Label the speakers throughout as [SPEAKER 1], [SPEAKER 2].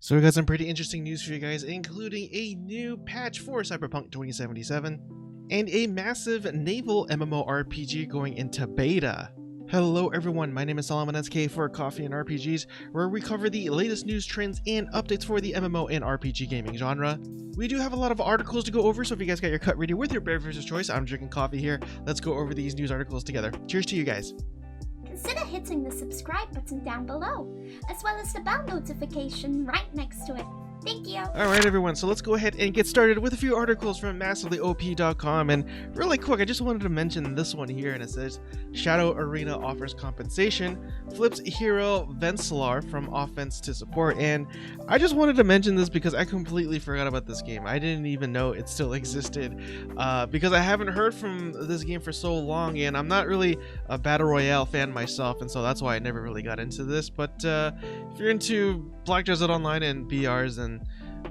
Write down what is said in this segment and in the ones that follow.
[SPEAKER 1] So we got some pretty interesting news for you guys, including a new patch for Cyberpunk 2077 and a massive naval MMORPG going into beta. Hello everyone, my name is Solomon SK for Coffee and RPGs, where we cover the latest news, trends, and updates for the MMO and RPG gaming genre. We do have a lot of articles to go over, so if you guys got your cut ready with your beverage of choice, I'm drinking coffee here. Let's go over these news articles together. Cheers to you guys.
[SPEAKER 2] Consider hitting the subscribe button down below, as well as the bell notification right next to it. Thank you.
[SPEAKER 1] Alright everyone, so let's go ahead and get started with a few articles from massivelyop.com, and really quick, I just wanted to mention this one here, and it says, Shadow Arena offers compensation, flips hero Venslar from offense to support, and I just wanted to mention this because I completely forgot about this game. I didn't even know it still existed, because I haven't heard from this game for so long, and I'm not really a Battle Royale fan myself, and so that's why I never really got into this, but if you're into Black Desert Online and BRs, then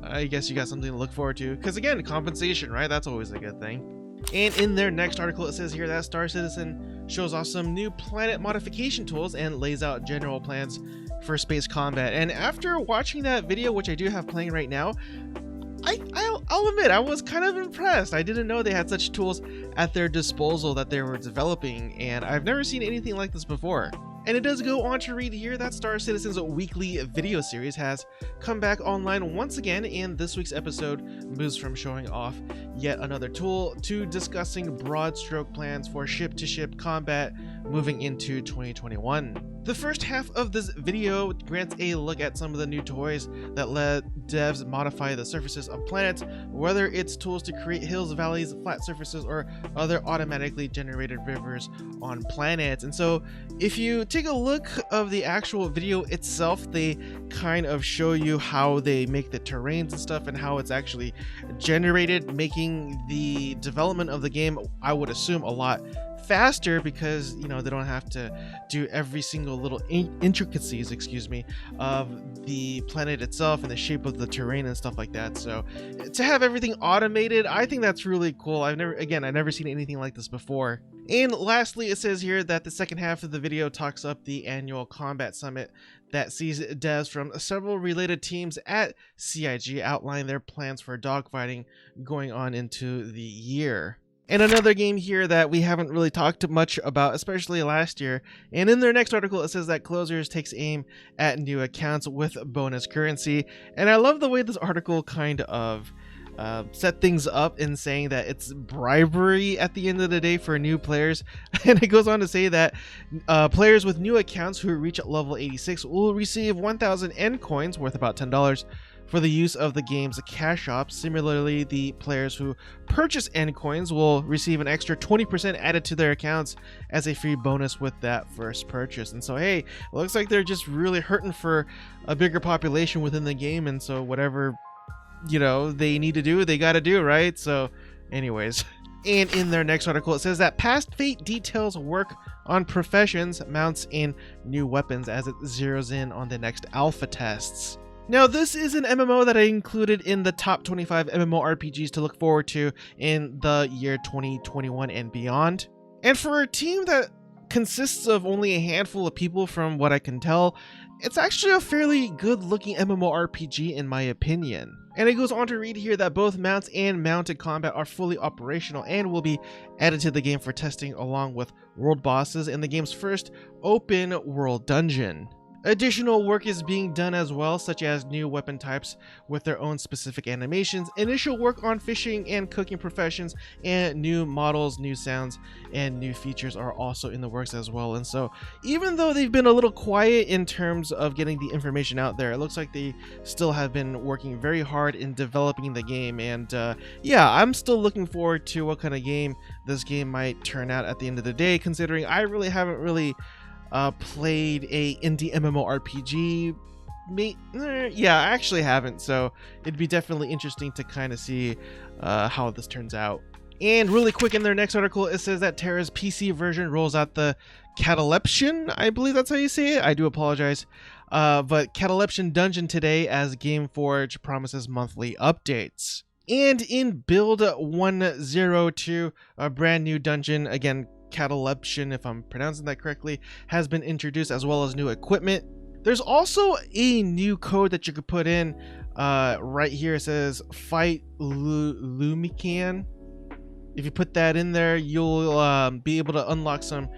[SPEAKER 1] I guess you got something to look forward to, because again, compensation, right? That's always a good thing. And in their next article, it says here that Star Citizen shows off some new planet modification tools and lays out general plans for space combat. And after watching that video, which I do have playing right now, I'll admit I was kind of impressed. I didn't know they had such tools at their disposal that they were developing, and I've never seen anything like this before. And it does go on to read here that Star Citizen's weekly video series has come back online once again, and this week's episode moves from showing off yet another tool to discussing broad stroke plans for ship-to-ship combat moving into 2021. The first half of this video grants a look at some of the new toys that let devs modify the surfaces of planets, whether it's tools to create hills, valleys, flat surfaces, or other automatically generated rivers on planets. And so if you take a look of the actual video itself, they kind of show you how they make the terrains and stuff and how it's actually generated, making the development of the game, I would assume, a lot faster, because you know they don't have to do every single little intricacies, of the planet itself and the shape of the terrain and stuff like that. So to have everything automated, I think that's really cool. I've never seen anything like this before. And lastly, it says here that the second half of the video talks up the annual combat summit that sees devs from several related teams at CIG outline their plans for dogfighting going on into the year. And another game here that we haven't really talked much about, especially last year. And in their next article, it says that Closers takes aim at new accounts with bonus currency. And I love the way this article kind of set things up in saying that it's bribery at the end of the day for new players. And it goes on to say that players with new accounts who reach level 86 will receive 1,000 N coins, worth about $10, for the use of the game's cash shop. Similarly, the players who purchase N coins will receive an extra 20% added to their accounts as a free bonus with that first purchase. And so, hey, it looks like they're just really hurting for a bigger population within the game, and so whatever, you know, they need to do, they gotta do, right? So anyways. And in their next article, it says that Past Fate details work on professions, mounts, and new weapons as it zeroes in on the next alpha tests. Now, this is an MMO that I included in the top 25 MMORPGs to look forward to in the year 2021 and beyond. And for a team that consists of only a handful of people, from what I can tell, it's actually a fairly good-looking MMORPG in my opinion. And it goes on to read here that both mounts and mounted combat are fully operational and will be added to the game for testing along with world bosses in the game's first open world dungeon. Additional work is being done as well, such as new weapon types with their own specific animations, initial work on fishing and cooking professions, and new models, new sounds, and new features are also in the works as well. And so even though they've been a little quiet in terms of getting the information out there, it looks like they still have been working very hard in developing the game. And yeah, I'm still looking forward to what kind of game this game might turn out at the end of the day, considering I really haven't played a indie MMORPG. Yeah, I actually haven't, so it'd be definitely interesting to kind of see how this turns out. And really quick, in their next article, it says that TERA's PC version rolls out the Catalepticon, I believe that's how you say it. I do apologize. But Catalepticon Dungeon today, as Gameforge promises monthly updates. And in Build 102, a brand new dungeon, again, Catalepticon, if I'm pronouncing that correctly, has been introduced, as well as new equipment. There's also a new code that you could put in right here. It says fight Lumican. If you put that in there, you'll be able to unlock some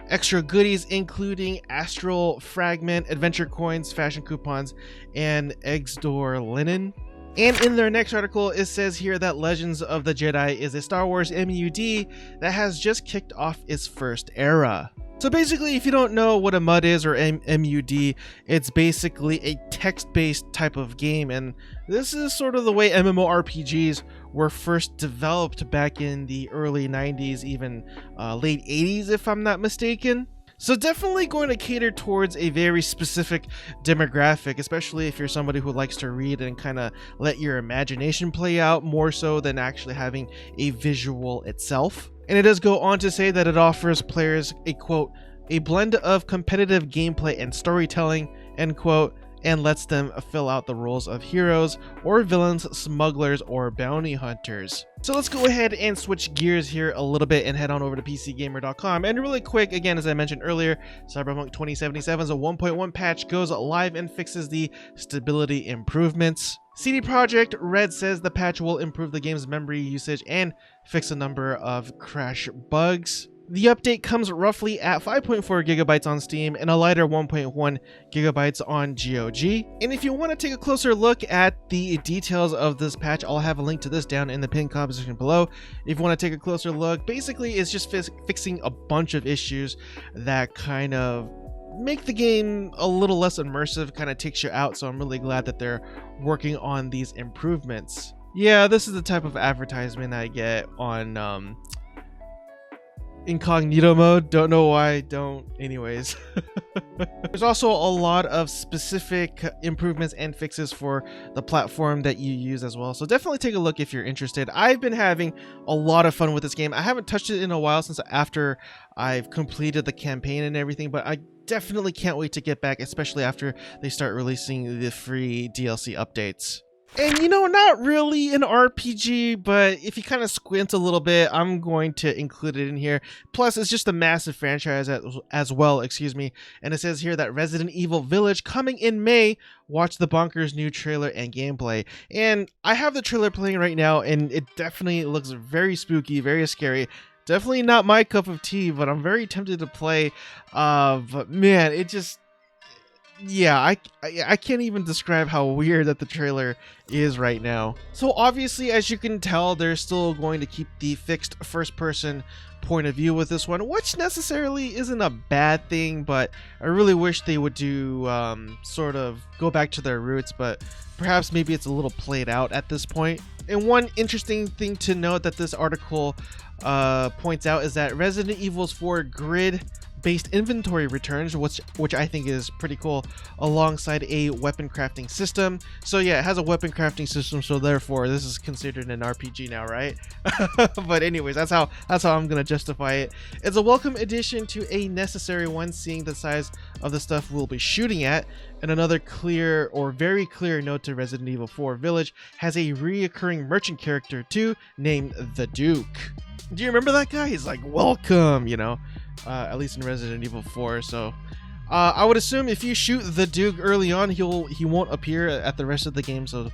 [SPEAKER 1] extra goodies, including astral fragment, adventure coins, fashion coupons, and Exdor linen. And in their next article, it says here that Legends of the Jedi is a Star Wars MUD that has just kicked off its first era. So basically, if you don't know what a MUD is, or MUD, it's basically a text-based type of game, and this is sort of the way MMORPGs were first developed back in the early 90s, even late 80s if I'm not mistaken. So definitely going to cater towards a very specific demographic, especially if you're somebody who likes to read and kind of let your imagination play out more so than actually having a visual itself. And it does go on to say that it offers players a quote, a blend of competitive gameplay and storytelling, end quote, and lets them fill out the roles of heroes or villains, smugglers, or bounty hunters. So let's go ahead and switch gears here a little bit and head on over to PCGamer.com. And really quick, again, as I mentioned earlier, Cyberpunk 2077's 1.1 patch goes live and fixes the stability improvements. CD Projekt Red says the patch will improve the game's memory usage and fix a number of crash bugs. The update comes roughly at 5.4 gigabytes on Steam and a lighter 1.1 gigabytes on GOG. And if you want to take a closer look at the details of this patch, I'll have a link to this down in the pinned comment section below. If you want to take a closer look, basically it's just fixing a bunch of issues that kind of make the game a little less immersive, kind of takes you out. So I'm really glad that they're working on these improvements. Yeah, this is the type of advertisement I get on incognito mode. Don't know why, don't anyways. There's also a lot of specific improvements and fixes for the platform that you use as well, so definitely take a look if you're interested. I've been having a lot of fun with this game. I haven't touched it in a while since after I've completed the campaign and everything, but I definitely can't wait to get back, especially after they start releasing the free DLC updates. And you know, not really an RPG, but if you kind of squint a little bit, I'm going to include it in here. Plus, it's just a massive franchise as well, excuse me. And it says here that Resident Evil Village coming in May. Watch the bonkers new trailer and gameplay. And I have the trailer playing right now, and it definitely looks very spooky, very scary. Definitely not my cup of tea, but I'm very tempted to play. But man, it just... yeah, I can't even describe how weird that the trailer is right now. So obviously, as you can tell, they're still going to keep the fixed first-person point of view with this one, which necessarily isn't a bad thing, but I really wish they would do sort of go back to their roots, but perhaps maybe it's a little played out at this point. And one interesting thing to note that this article points out is that Resident Evil 4 grid-based inventory returns, which I think is pretty cool, alongside a weapon crafting system. So yeah, it has a weapon crafting system, so therefore this is considered an RPG now, right? But anyways, that's how I'm gonna justify it. It's a welcome addition to a necessary one, seeing the size of the stuff we'll be shooting at. And another clear, or very clear note to Resident Evil 4 Village has a reoccurring merchant character too, named the Duke. Do you remember that guy? He's like, welcome, you know, at least in Resident Evil 4. So I would assume if you shoot the Duke early on, he won't appear at the rest of the game. So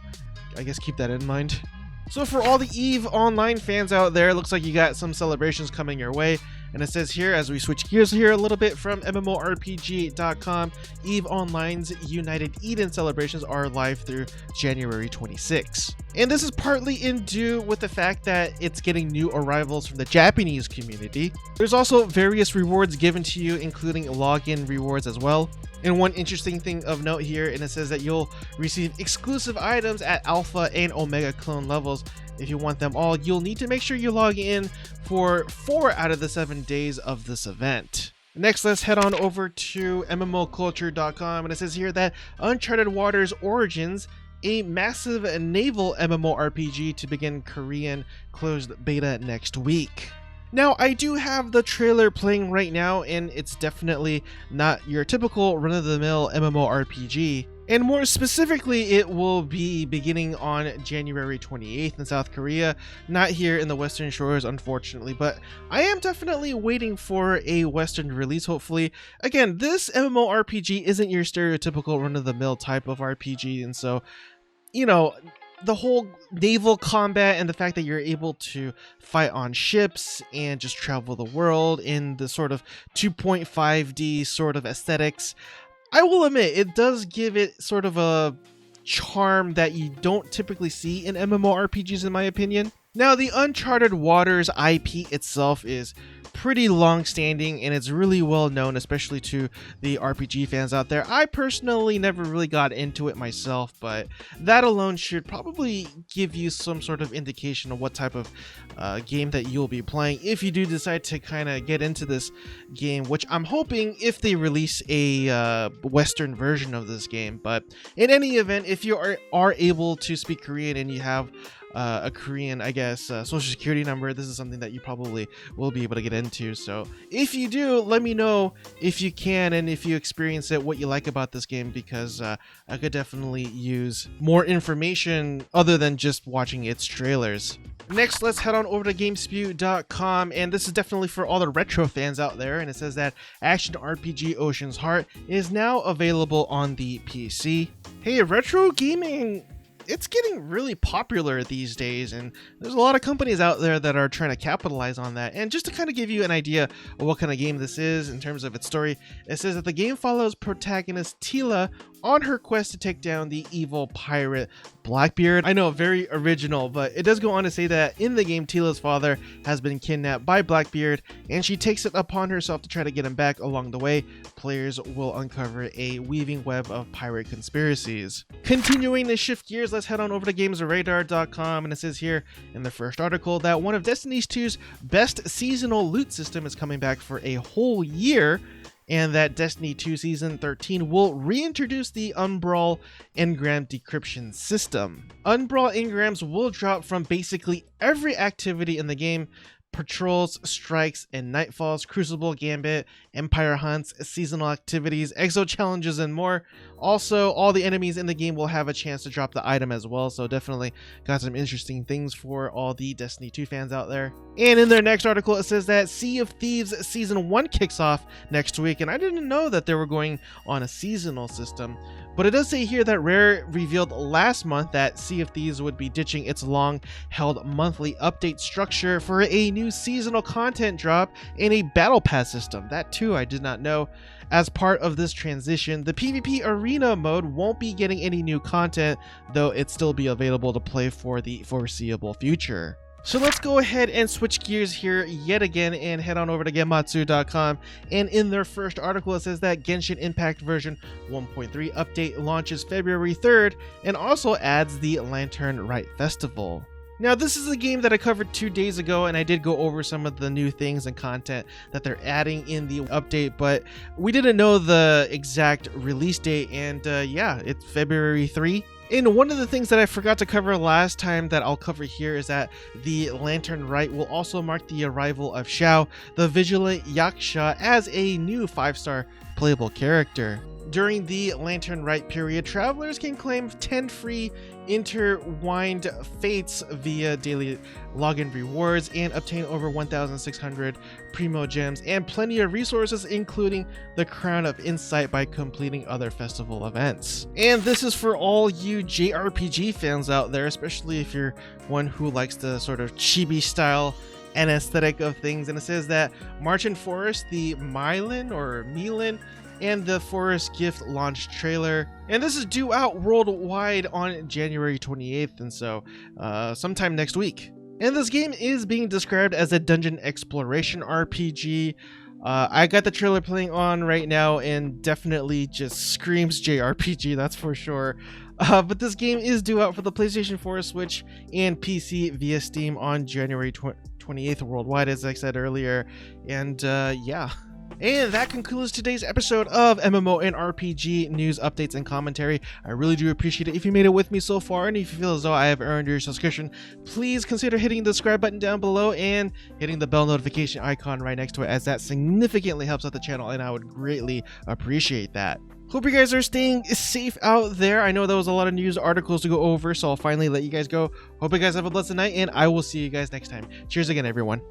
[SPEAKER 1] I guess keep that in mind. So for all the EVE Online fans out there, looks like you got some celebrations coming your way. And it says here, as we switch gears here a little bit from MMORPG.com, EVE Online's United Eden celebrations are live through January 26. And this is partly in due with the fact that it's getting new arrivals from the Japanese community. There's also various rewards given to you, including login rewards as well. And one interesting thing of note here, and it says that you'll receive exclusive items at Alpha and Omega clone levels. If you want them all, you'll need to make sure you log in for 4 out of the 7 days of this event. Next, let's head on over to MMOculture.com, and it says here that Uncharted Waters Origins, a massive naval MMORPG to begin Korean closed beta next week. Now, I do have the trailer playing right now, and it's definitely not your typical run-of-the-mill MMORPG. And more specifically, it will be beginning on January 28th in South Korea, not here in the Western Shores, unfortunately, but I am definitely waiting for a Western release, hopefully. Again, this MMORPG isn't your stereotypical run-of-the-mill type of RPG, and so, you know, the whole naval combat and the fact that you're able to fight on ships and just travel the world in the sort of 2.5D sort of aesthetics, I will admit, it does give it sort of a charm that you don't typically see in MMORPGs, in my opinion. Now, the Uncharted Waters IP itself is pretty long-standing, and it's really well known, especially to the RPG fans out there. I personally never really got into it myself, but that alone should probably give you some sort of indication of what type of game that you'll be playing if you do decide to kind of get into this game, which I'm hoping if they release a Western version of this game. But in any event, if you are able to speak Korean and you have a Korean, I guess, social security number, this is something that you probably will be able to get into. So if you do, let me know if you can, and if you experience it, what you like about this game, because I could definitely use more information other than just watching its trailers. Next, let's head on over to GameSpew.com, and this is definitely for all the retro fans out there, and it says that action RPG Ocean's Heart is now available on the PC. Hey, retro gaming, it's getting really popular these days, and there's a lot of companies out there that are trying to capitalize on that. And just to kind of give you an idea of what kind of game this is in terms of its story, it says that the game follows protagonist Tila on her quest to take down the evil pirate Blackbeard. I know, very original, but it does go on to say that in the game, Tila's father has been kidnapped by Blackbeard, and she takes it upon herself to try to get him back. Along the way, players will uncover a weaving web of pirate conspiracies. Continuing to shift gears, let's head on over to GamesRadar.com, and it says here in the first article that one of Destiny 2's best seasonal loot system is coming back for a whole year, and that Destiny 2 Season 13 will reintroduce the Unbrawl engram decryption system. Unbrawl engrams will drop from basically every activity in the game: patrols, strikes, and nightfalls, crucible, gambit, empire hunts, seasonal activities, exo challenges, and more. Also, all the enemies in the game will have a chance to drop the item as well, so definitely got some interesting things for all the Destiny 2 fans out there. And in their next article, it says that Sea of Thieves Season 1 kicks off next week, and I didn't know that they were going on a seasonal system. But it does say here that Rare revealed last month that Sea of Thieves would be ditching its long-held monthly update structure for a new seasonal content drop and a battle pass system. That too, I did not know. As part of this transition, the PvP arena mode won't be getting any new content, though it still be available to play for the foreseeable future. So let's go ahead and switch gears here yet again and head on over to Gematsu.com, and in their first article it says that Genshin Impact version 1.3 update launches February 3rd and also adds the Lantern Rite Festival. Now, this is a game that I covered 2 days ago, and I did go over some of the new things and content that they're adding in the update, but we didn't know the exact release date, and yeah, it's February 3. And one of the things that I forgot to cover last time that I'll cover here is that the Lantern Rite will also mark the arrival of Xiao, the Vigilant Yaksha, as a new 5-star playable character. During the Lantern Rite period, travelers can claim 10 free intertwined fates via daily login rewards and obtain over 1,600 primo gems and plenty of resources, including the Crown of Insight, by completing other festival events. And this is for all you JRPG fans out there, especially if you're one who likes the sort of chibi style and aesthetic of things. And it says that Marchen Forest, the Mylne, and the Forest Gift launch trailer, and this is due out worldwide on January 28th, and so sometime next week. And this game is being described as a dungeon exploration RPG. I got the trailer playing on right now and definitely just screams JRPG, that's for sure. But this game is due out for the PlayStation 4, Switch, and PC via Steam on January 28th worldwide, as I said earlier. And yeah, And that concludes today's episode of MMO and RPG news, updates, and commentary. I really do appreciate it if you made it with me so far, and if you feel as though I have earned your subscription, please consider hitting the subscribe button down below and hitting the bell notification icon right next to it, as that significantly helps out the channel, and I would greatly appreciate that. Hope you guys are staying safe out there. I know there was a lot of news articles to go over, so I'll finally let you guys go. Hope you guys have a blessed night, and I will see you guys next time. Cheers again, everyone.